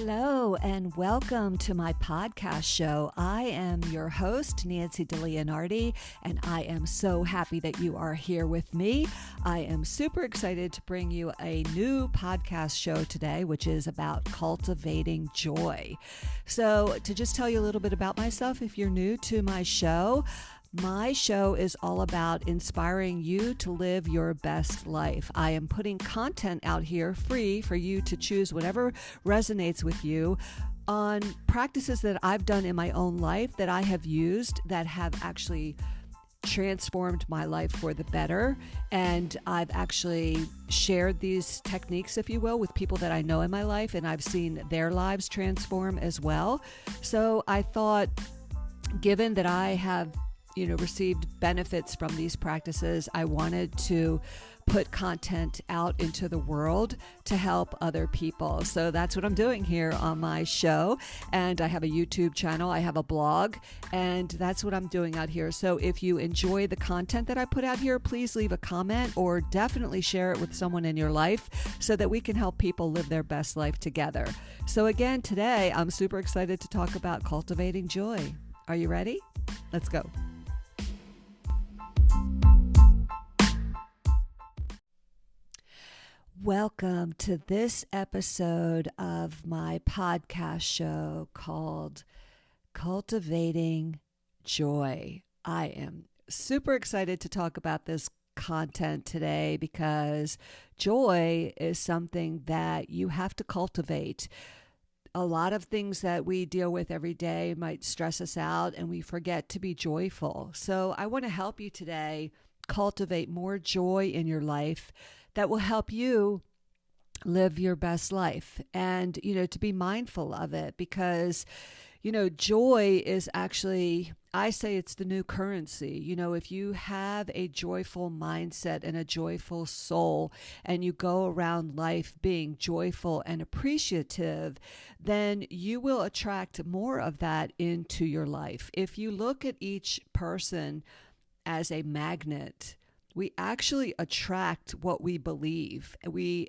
Hello and welcome to my podcast show. I am your host, Nancy DeLeonardi, and I am so happy that you are here with me. I am super excited to bring you a new podcast show today, which is about cultivating joy. So to just tell you a little bit about myself, if you're new to my show is all about inspiring you to live your best life. I am putting content out here free for you to choose whatever resonates with you on practices that I've done in my own life that I have used that have actually transformed my life for the better. And I've actually shared these techniques, if you will, with people that I know in my life, and I've seen their lives transform as well. So I thought, given that I have received benefits from these practices, I wanted to put content out into the world to help other people. So that's what I'm doing here on my show. And I have a YouTube channel, I have a blog, and that's what I'm doing out here. So if you enjoy the content that I put out here, please leave a comment or definitely share it with someone in your life so that we can help people live their best life together. So again, today I'm super excited to talk about cultivating joy. Are you ready? Let's go. Welcome to this episode of my podcast show called Cultivating Joy. I am super excited to talk about this content today because joy is something that you have to cultivate. A lot of things that we deal with every day might stress us out and we forget to be joyful. So I want to help you today cultivate more joy in your life that will help you live your best life and, to be mindful of it because, joy is actually, I say it's the new currency. If you have a joyful mindset and a joyful soul and you go around life being joyful and appreciative, then you will attract more of that into your life. If you look at each person as a magnet, we actually attract what we believe.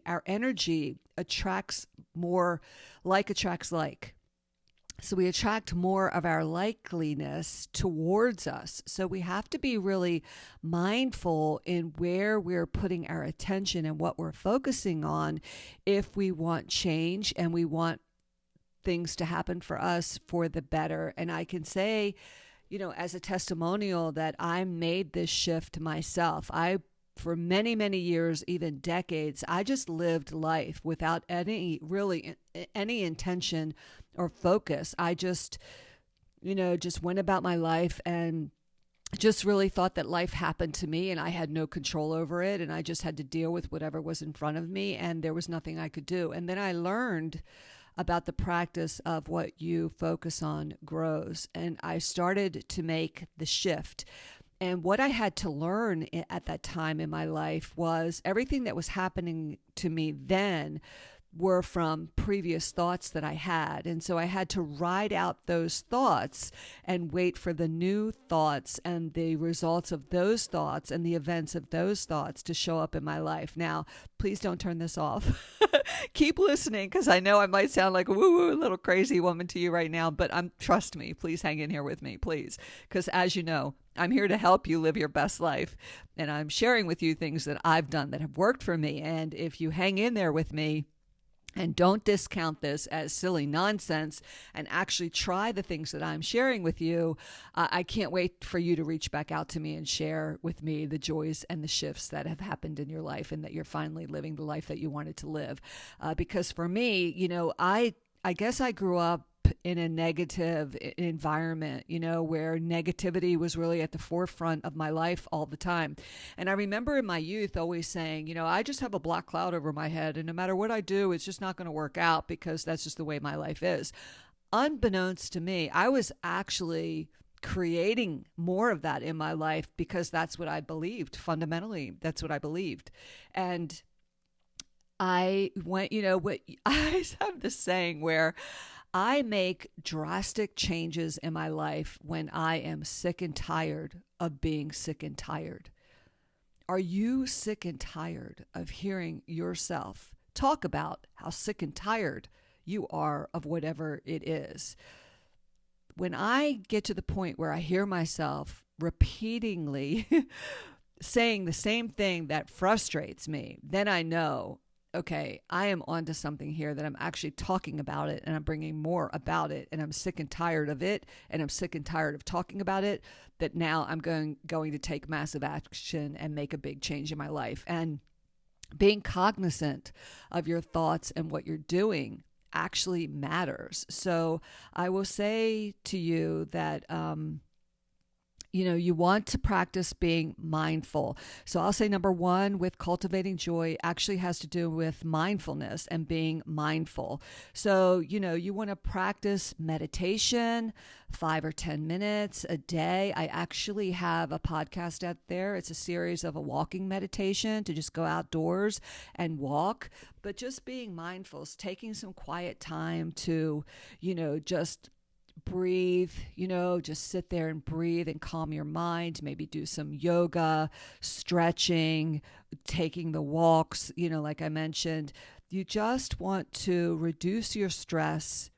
Our energy attracts more, like attracts like. So we attract more of our likeliness towards us. So we have to be really mindful in where we're putting our attention and what we're focusing on if we want change and we want things to happen for us for the better. And I can say, as a testimonial that I made this shift myself. For many, many years, even decades, I just lived life without any intention or focus. I just went about my life and just really thought that life happened to me and I had no control over it. And I just had to deal with whatever was in front of me and there was nothing I could do. And then I learned about the practice of what you focus on grows. And I started to make the shift. And what I had to learn at that time in my life was everything that was happening to me then were from previous thoughts that I had. And so I had to ride out those thoughts and wait for the new thoughts and the results of those thoughts and the events of those thoughts to show up in my life. Now, please don't turn this off. Keep listening because I know I might sound like a woo-woo little crazy woman to you right now, but trust me, please hang in here with me, please. Because as you know, I'm here to help you live your best life. And I'm sharing with you things that I've done that have worked for me. And if you hang in there with me, and don't discount this as silly nonsense and actually try the things that I'm sharing with you, I can't wait for you to reach back out to me and share with me the joys and the shifts that have happened in your life and that you're finally living the life that you wanted to live. Because for me, I guess I grew up in a negative environment, where negativity was really at the forefront of my life all the time. And I remember in my youth always saying, I just have a black cloud over my head and no matter what I do, it's just not going to work out because that's just the way my life is. Unbeknownst to me, I was actually creating more of that in my life because that's what I believed. Fundamentally, that's what I believed. And I went, I have this saying where I make drastic changes in my life when I am sick and tired of being sick and tired. Are you sick and tired of hearing yourself talk about how sick and tired you are of whatever it is. When I get to the point where I hear myself repeatedly saying the same thing that frustrates me, then I know, okay, I am onto something here, that I'm actually talking about it and I'm bringing more about it, and I'm sick and tired of it, and I'm sick and tired of talking about it, that now I'm going to take massive action and make a big change in my life. And being cognizant of your thoughts and what you're doing actually matters. So I will say to you that, you want to practice being mindful. So I'll say number one with cultivating joy actually has to do with mindfulness and being mindful. So, you want to practice meditation 5 or 10 minutes a day. I actually have a podcast out there. It's a series of a walking meditation to just go outdoors and walk. But just being mindful is taking some quiet time to, just breathe, just sit there and breathe and calm your mind, maybe do some yoga, stretching, taking the walks, like I mentioned. You just want to reduce your stress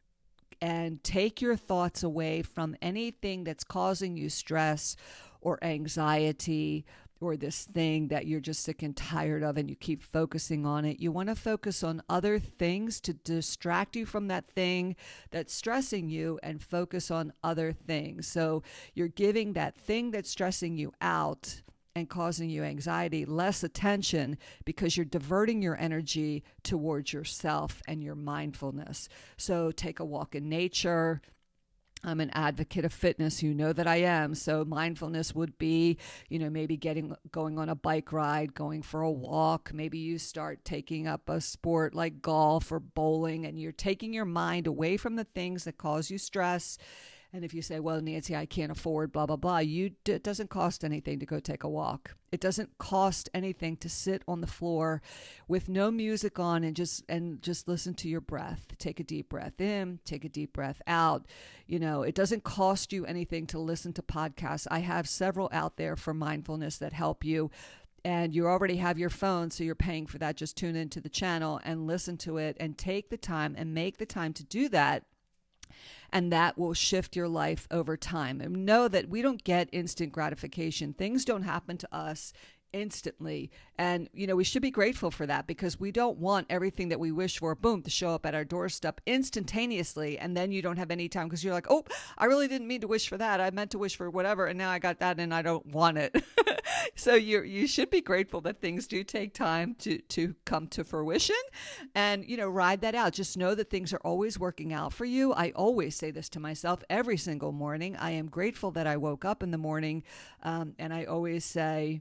and take your thoughts away from anything that's causing you stress or anxiety, or this thing that you're just sick and tired of and you keep focusing on it. You want to focus on other things to distract you from that thing that's stressing you and focus on other things. So you're giving that thing that's stressing you out and causing you anxiety less attention, because you're diverting your energy towards yourself and your mindfulness. So take a walk in nature. I'm an advocate of fitness. You know that I am. So mindfulness would be, maybe going on a bike ride, going for a walk. Maybe you start taking up a sport like golf or bowling, and you're taking your mind away from the things that cause you stress. And if you say, well, Nancy, I can't afford blah, blah, blah, it doesn't cost anything to go take a walk. It doesn't cost anything to sit on the floor with no music on and just listen to your breath. Take a deep breath in, take a deep breath out. It doesn't cost you anything to listen to podcasts. I have several out there for mindfulness that help you. And you already have your phone, so you're paying for that. Just tune into the channel and listen to it and take the time and make the time to do that. And that will shift your life over time. And know that we don't get instant gratification. Things don't happen to us instantly. And, we should be grateful for that, because we don't want everything that we wish for, boom, to show up at our doorstep instantaneously. And then you don't have any time, because you're like, oh, I really didn't mean to wish for that. I meant to wish for whatever. And now I got that and I don't want it. So you should be grateful that things do take time to come to fruition, and, ride that out. Just know that things are always working out for you. I always say this to myself every single morning. I am grateful that I woke up in the morning. And I always say,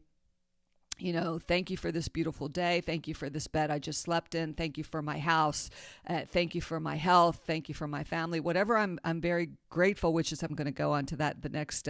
thank you for this beautiful day. Thank you for this bed I just slept in. Thank you for my house. Thank you for my health. Thank you for my family. Whatever, I'm very grateful, which is I'm going to go on to the next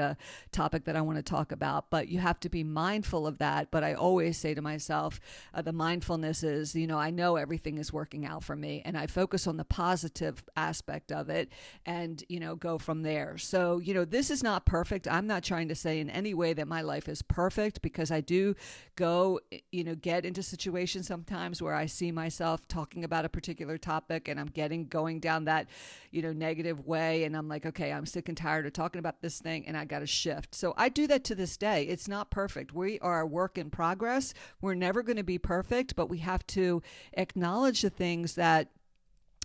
topic that I want to talk about. But you have to be mindful of that. But I always say to myself, the mindfulness is, I know everything is working out for me, and I focus on the positive aspect of it and, go from there. So, this is not perfect. I'm not trying to say in any way that my life is perfect, because I do go, get into situations sometimes where I see myself talking about a particular topic and I'm going down that, negative way. And I'm like, okay, I'm sick and tired of talking about this thing and I got to shift. So I do that to this day. It's not perfect. We are a work in progress. We're never going to be perfect, but we have to acknowledge the things that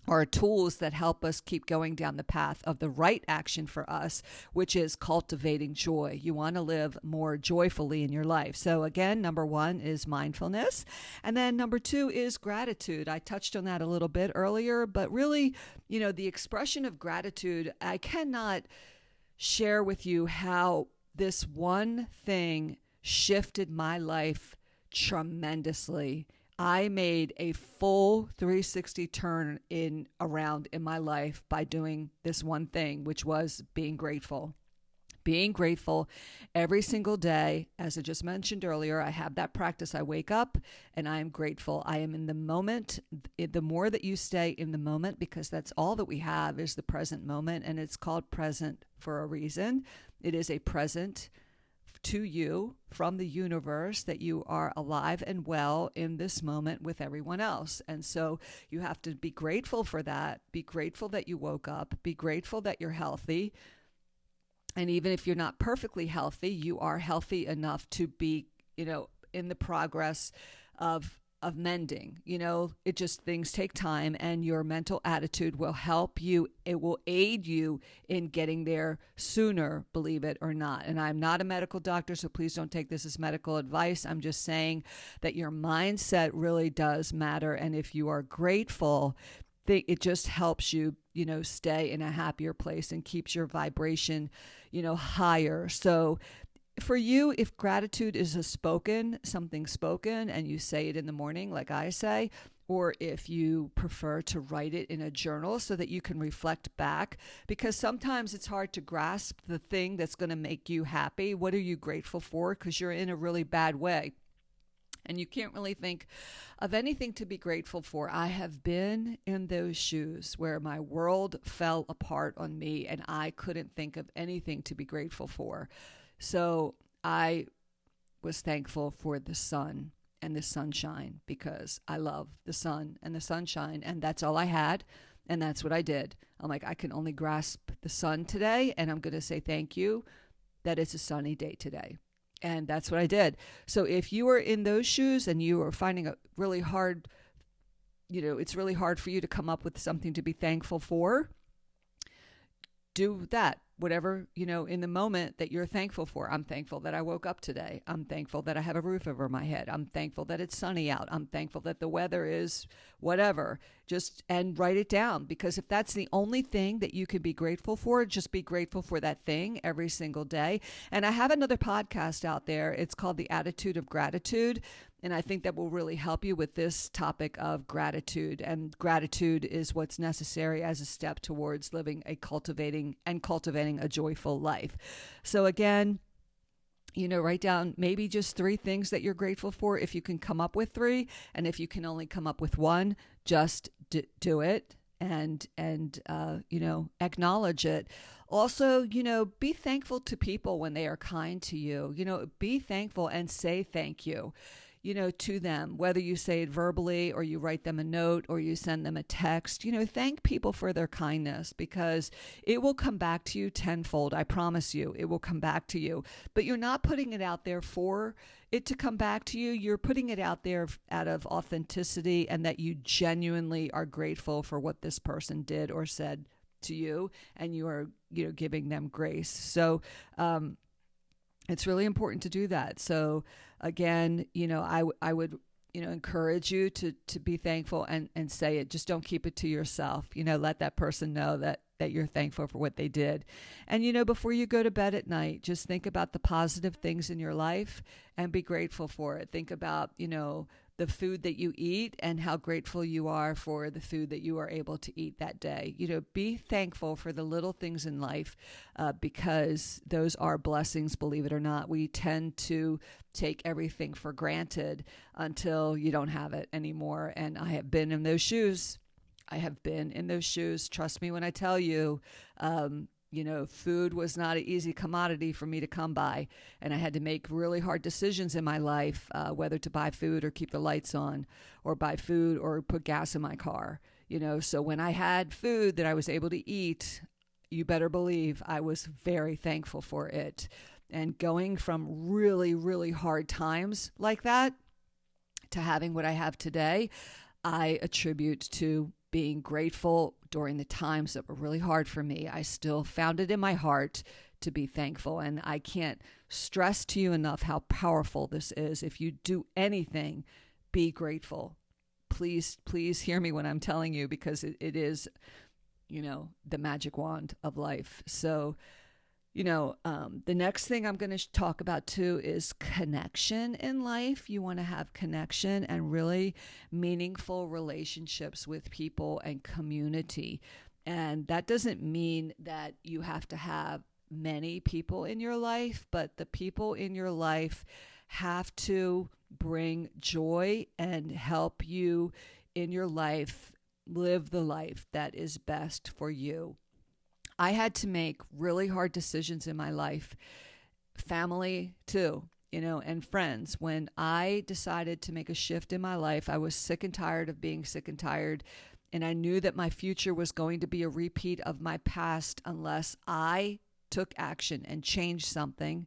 are tools that help us keep going down the path of the right action for us, which is cultivating joy. You want to live more joyfully in your life. So again, number one is mindfulness. And then number two is gratitude. I touched on that a little bit earlier, but really, the expression of gratitude, I cannot share with you how this one thing shifted my life tremendously. I made a full 360 turn around in my life by doing this one thing, which was being grateful. Being grateful every single day. As I just mentioned earlier, I have that practice. I wake up and I am grateful. I am in the moment. The more that you stay in the moment, because that's all that we have is the present moment, and it's called present for a reason. It is a present to you from the universe that you are alive and well in this moment with everyone else. And so you have to be grateful for that. Be grateful that you woke up. Be grateful that you're healthy. And even if you're not perfectly healthy, you are healthy enough to be, in the progress of mending. It just, things take time, and your mental attitude will help you. It will aid you in getting there sooner, believe it or not. And I'm not a medical doctor, so please don't take this as medical advice. I'm just saying that your mindset really does matter. And if you are grateful, it just helps you, stay in a happier place and keeps your vibration, higher. So for you, if gratitude is something spoken, and you say it in the morning, like I say, or if you prefer to write it in a journal so that you can reflect back, because sometimes it's hard to grasp the thing that's going to make you happy. What are you grateful for? Because you're in a really bad way, and you can't really think of anything to be grateful for. I have been in those shoes where my world fell apart on me, and I couldn't think of anything to be grateful for. So I was thankful for the sun and the sunshine, because I love the sun and the sunshine, and that's all I had, and that's what I did. I'm like, I can only grasp the sun today, and I'm going to say thank you that it's a sunny day today. And that's what I did. So if you are in those shoes and you are finding it really hard, it's really hard for you to come up with something to be thankful for, do that. Whatever, in the moment that you're thankful for. I'm thankful that I woke up today. I'm thankful that I have a roof over my head. I'm thankful that it's sunny out. I'm thankful that the weather is whatever. And write it down, because if that's the only thing that you can be grateful for, just be grateful for that thing every single day. And I have another podcast out there. It's called The Attitude of Gratitude. And I think that will really help you with this topic of gratitude. And gratitude is what's necessary as a step towards living cultivating a joyful life. So again, write down maybe just 3 things that you're grateful for, if you can come up with 3. And if you can only come up with 1, just do it and acknowledge it. Also, be thankful to people when they are kind to you. Be thankful and say thank you, to them, whether you say it verbally or you write them a note or you send them a text. Thank people for their kindness, because it will come back to you tenfold. I promise you, it will come back to you. But you're not putting it out there for it to come back to you. You're putting it out there out of authenticity, and that you genuinely are grateful for what this person did or said to you, and you are, giving them grace. So, it's really important to do that. So again, I would, encourage you to be thankful and say it. Just don't keep it to yourself. Let that person know that you're thankful for what they did. And, before you go to bed at night, just think about the positive things in your life and be grateful for it. Think about, the food that you eat and how grateful you are for the food that you are able to eat that day. Be thankful for the little things in life, because those are blessings, believe it or not. We tend to take everything for granted until you don't have it anymore. And I have been in those shoes. Trust me when I tell you, food was not an easy commodity for me to come by. And I had to make really hard decisions in my life, whether to buy food or keep the lights on, or buy food or put gas in my car. So when I had food that I was able to eat, you better believe I was very thankful for it. And going from really, really hard times like that to having what I have today, I attribute to being grateful during the times that were really hard for me. I still found it in my heart to be thankful. And I can't stress to you enough how powerful this is. If you do anything, be grateful. Please hear me when I'm telling you, because it is, the magic wand of life. So, the next thing I'm going to talk about too is connection in life. You want to have connection and really meaningful relationships with people and community. And that doesn't mean that you have to have many people in your life, but the people in your life have to bring joy and help you in your life live the life that is best for you. I had to make really hard decisions in my life family too, and friends. When I decided to make a shift in my life, I was sick and tired of being sick and tired. And I knew that my future was going to be a repeat of my past unless I took action and changed something,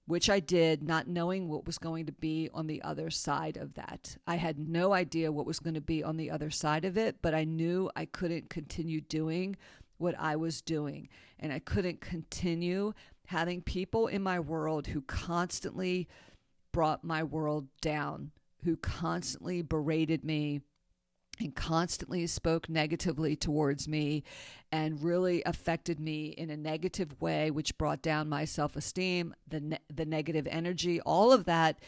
which I did, not knowing what was going to be on the other side of that. I had no idea what was going to be on the other side of it, but I knew I couldn't continue doing what I was doing. And I couldn't continue having people in my world who constantly brought my world down, who constantly berated me and constantly spoke negatively towards me and really affected me in a negative way, which brought down my self-esteem, the negative energy. All of that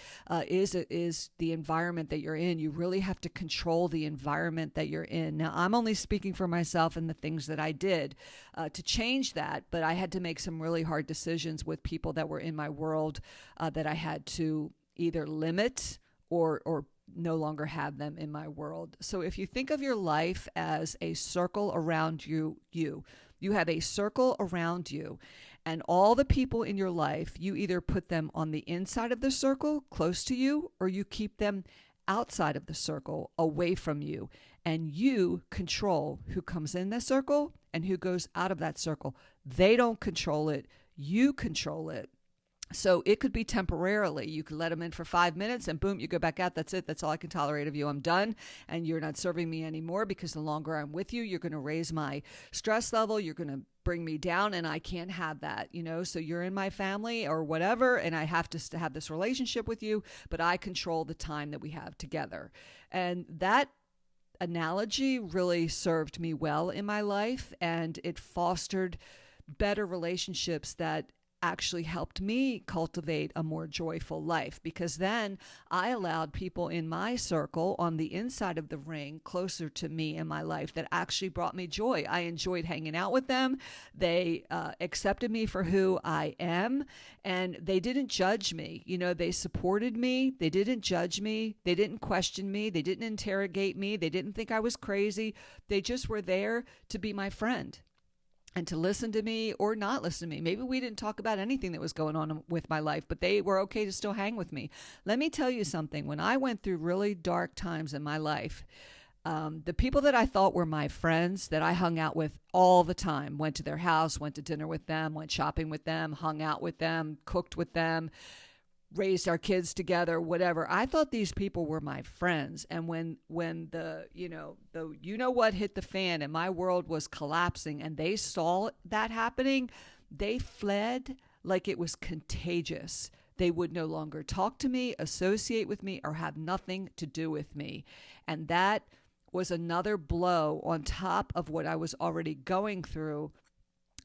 is the environment that you're in. You really have to control the environment that you're in. Now, I'm only speaking for myself and the things that I did to change that, but I had to make some really hard decisions with people that were in my world that I had to either limit or no longer have them in my world. So if you think of your life as a circle around you have a circle around you, and all the people in your life, you either put them on the inside of the circle close to you, or you keep them outside of the circle away from you. And you control who comes in the circle and who goes out of that circle. They don't control it. You control it. So it could be temporarily. You could let them in for 5 minutes and boom, you go back out. That's it. That's all I can tolerate of you. I'm done. And you're not serving me anymore, because the longer I'm with you, you're going to raise my stress level. You're going to bring me down, and I can't have that, So you're in my family or whatever, and I have to have this relationship with you, but I control the time that we have together. And that analogy really served me well in my life, and it fostered better relationships that actually helped me cultivate a more joyful life, because then I allowed people in my circle on the inside of the ring closer to me in my life that actually brought me joy. I enjoyed hanging out with them. They accepted me for who I am, and they didn't judge me. They supported me. They didn't judge me. They didn't question me. They didn't interrogate me. They didn't think I was crazy. They just were there to be my friend and to listen to me or not listen to me. Maybe we didn't talk about anything that was going on with my life, but they were okay to still hang with me. Let me tell you something. When I went through really dark times in my life, the people that I thought were my friends, that I hung out with all the time, went to their house, went to dinner with them, went shopping with them, hung out with them, cooked with them, raised our kids together, whatever. I thought these people were my friends. And when the what hit the fan and my world was collapsing and they saw that happening, they fled like it was contagious. They would no longer talk to me, associate with me, or have nothing to do with me. And that was another blow on top of what I was already going through.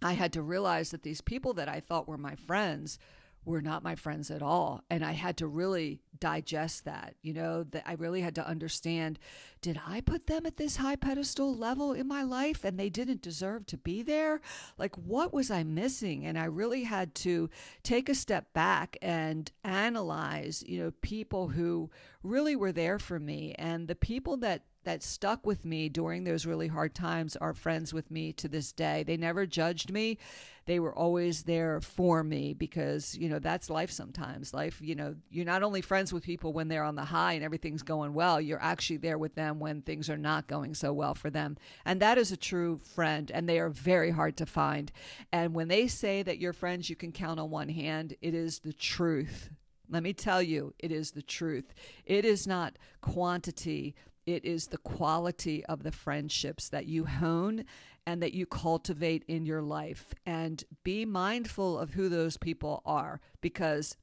I had to realize that these people that I thought were my friends were not my friends at all. And I had to really digest that, that I really had to understand, did I put them at this high pedestal level in my life and they didn't deserve to be there? Like, what was I missing? And I really had to take a step back and analyze, people who really were there for me. And the people that stuck with me during those really hard times are friends with me to this day. They never judged me. They were always there for me, because, that's life sometimes. Life, you're not only friends with people when they're on the high and everything's going well, you're actually there with them when things are not going so well for them. And that is a true friend, and they are very hard to find. And when they say that your friends you can count on one hand, it is the truth. Let me tell you, it is the truth. It is not quantity. It is the quality of the friendships that you hone and that you cultivate in your life. And be mindful of who those people are, because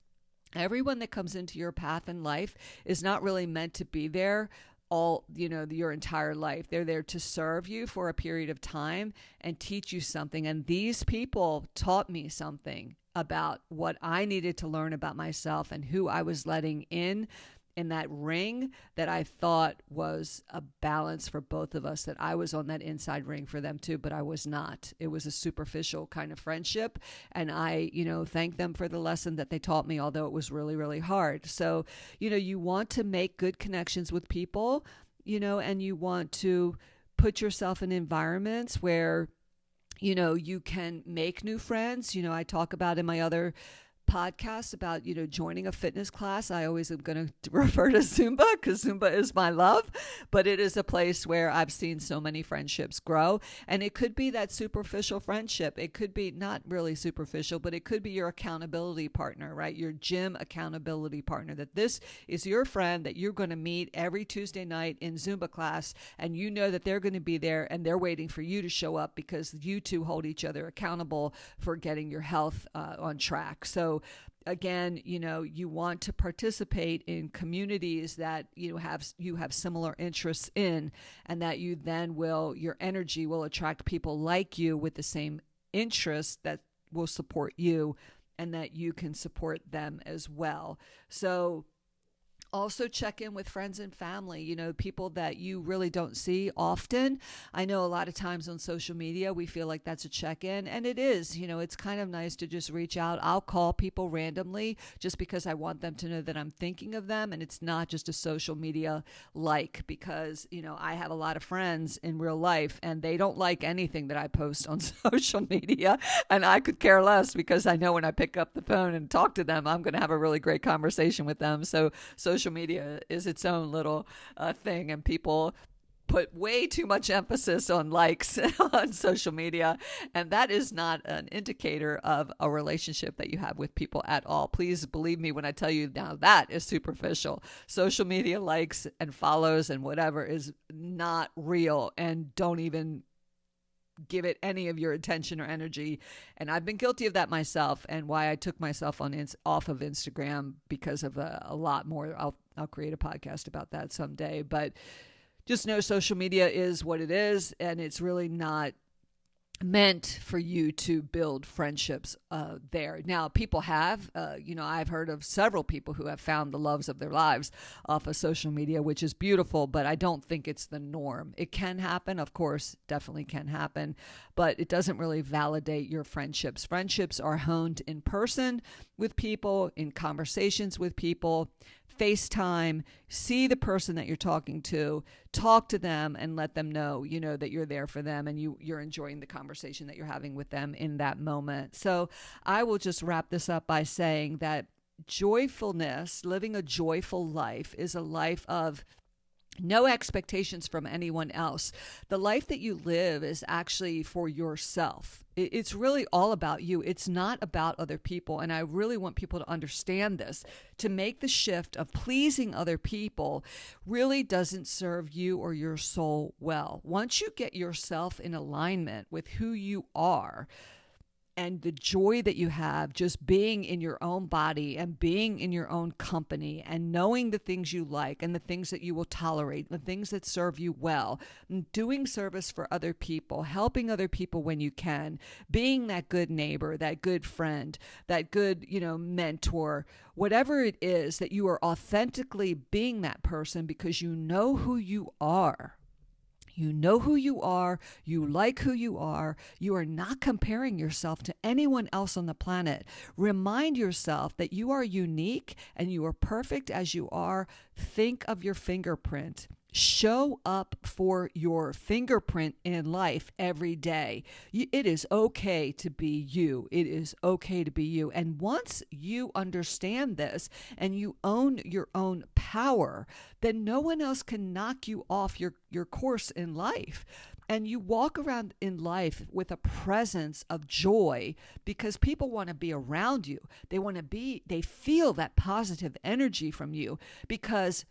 everyone that comes into your path in life is not really meant to be there your entire life. They're there to serve you for a period of time and teach you something. And these people taught me something about what I needed to learn about myself and who I was letting in that ring that I thought was a balance for both of us, that I was on that inside ring for them too, but I was not. It was a superficial kind of friendship. And I, thank them for the lesson that they taught me, although it was really, really hard. So, you want to make good connections with people, and you want to put yourself in environments where, you can make new friends. I talk about in my other podcasts about, joining a fitness class. I always am going to refer to Zumba because Zumba is my love, but it is a place where I've seen so many friendships grow. And it could be that superficial friendship. It could be not really superficial, but it could be your accountability partner, right? Your gym accountability partner, that this is your friend that you're going to meet every Tuesday night in Zumba class. And you know that they're going to be there and they're waiting for you to show up because you two hold each other accountable for getting your health on track. So again, you want to participate in communities that you have similar interests in, and that you then your energy will attract people like you with the same interests that will support you, and that you can support them as well. So also check in with friends and family, people that you really don't see often. I know a lot of times on social media, we feel like that's a check-in, and it is. It's kind of nice to just reach out. I'll call people randomly just because I want them to know that I'm thinking of them, and it's not just a social media because, I have a lot of friends in real life, and they don't like anything that I post on social media, and I could care less because I know when I pick up the phone and talk to them, I'm going to have a really great conversation with them. So social media is its own little thing, and people put way too much emphasis on likes on social media, and that is not an indicator of a relationship that you have with people at all. Please believe me when I tell you now that is superficial. Social media likes and follows and whatever is not real, and don't even give it any of your attention or energy. And I've been guilty of that myself, and why I took myself off of Instagram because of a lot more. I'll create a podcast about that someday, but just know social media is what it is, and it's really not meant for you to build friendships there. Now, people have, I've heard of several people who have found the loves of their lives off of social media, which is beautiful, but I don't think it's the norm. It can happen, of course, definitely can happen, but it doesn't really validate your friendships. Friendships are honed in person with people, in conversations with people, FaceTime, see the person that you're talking to, talk to them, and let them know, that you're there for them, and you're enjoying the conversation that you're having with them in that moment. So I will just wrap this up by saying that joyfulness, living a joyful life, is a life of no expectations from anyone else. The life that you live is actually for yourself. It's really all about you. It's not about other people. And I really want people to understand this. To make the shift of pleasing other people really doesn't serve you or your soul well. Once you get yourself in alignment with who you are, and the joy that you have just being in your own body and being in your own company and knowing the things you like and the things that you will tolerate, the things that serve you well, and doing service for other people, helping other people when you can, being that good neighbor, that good friend, that good, mentor, whatever it is, that you are authentically being that person because you know who you are. You know who you are. You like who you are. You are not comparing yourself to anyone else on the planet. Remind yourself that you are unique and you are perfect as you are. Think of your fingerprint. Show up for your fingerprint in life every day. It is okay to be you. It is okay to be you. And once you understand this and you own your own power, then no one else can knock you off your course in life. And you walk around in life with a presence of joy because people want to be around you. They feel that positive energy from you because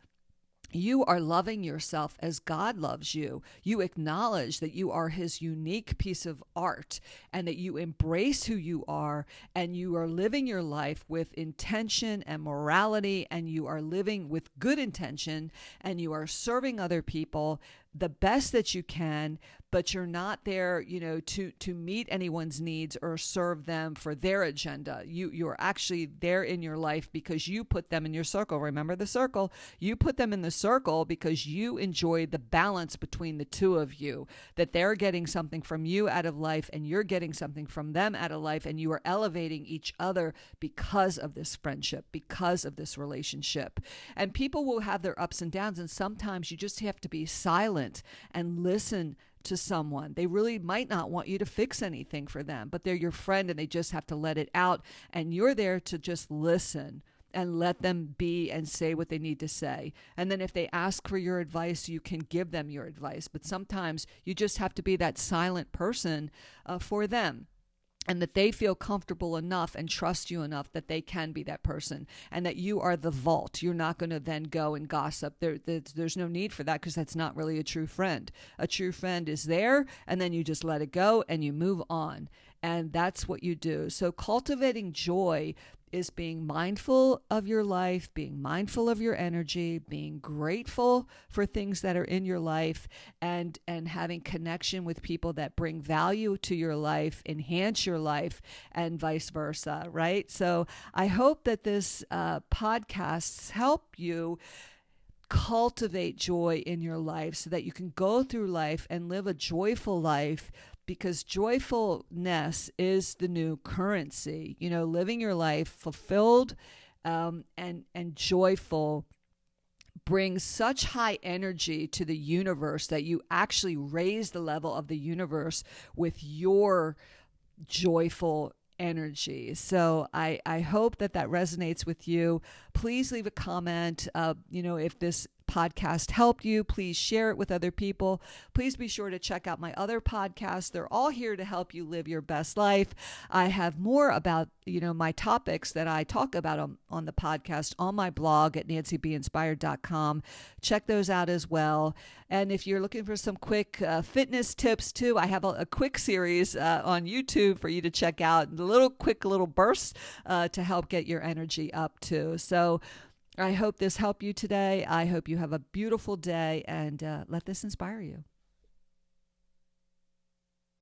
you are loving yourself as God loves you. You acknowledge that you are His unique piece of art and that you embrace who you are, and you are living your life with intention and morality, and you are living with good intention, and you are serving other people the best that you can, but you're not there, to meet anyone's needs or serve them for their agenda. You're actually there in your life because you put them in your circle. Remember the circle. You put them in the circle because you enjoy the balance between the two of you, that they're getting something from you out of life and you're getting something from them out of life, and you are elevating each other because of this friendship, because of this relationship. And people will have their ups and downs, and sometimes you just have to be silent and listen to someone. They really might not want you to fix anything for them, but they're your friend and they just have to let it out. And you're there to just listen and let them be and say what they need to say. And then if they ask for your advice, you can give them your advice. But sometimes you just have to be that silent person for them. And that they feel comfortable enough and trust you enough that they can be that person, and that you are the vault. You're not going to then go and gossip. There's no need for that, because that's not really a true friend. A true friend is there, and then you just let it go and you move on. And that's what you do. So cultivating joy is being mindful of your life, being mindful of your energy, being grateful for things that are in your life, and having connection with people that bring value to your life, enhance your life, and vice versa, right? So I hope that this podcasts help you cultivate joy in your life so that you can go through life and live a joyful life, because joyfulness is the new currency. You know, living your life fulfilled and joyful brings such high energy to the universe that you actually raise the level of the universe with your joyful energy. So I hope that resonates with you. Please leave a comment. If this podcast helped you, please share it with other people. Please be sure to check out my other podcasts. They're all here to help you live your best life. I have more about, my topics that I talk about on the podcast on my blog at nancybeinspired.com. Check those out as well. And if you're looking for some quick fitness tips too, I have a quick series on YouTube for you to check out, quick little bursts to help get your energy up too. So I hope this helped you today. I hope you have a beautiful day, and let this inspire you.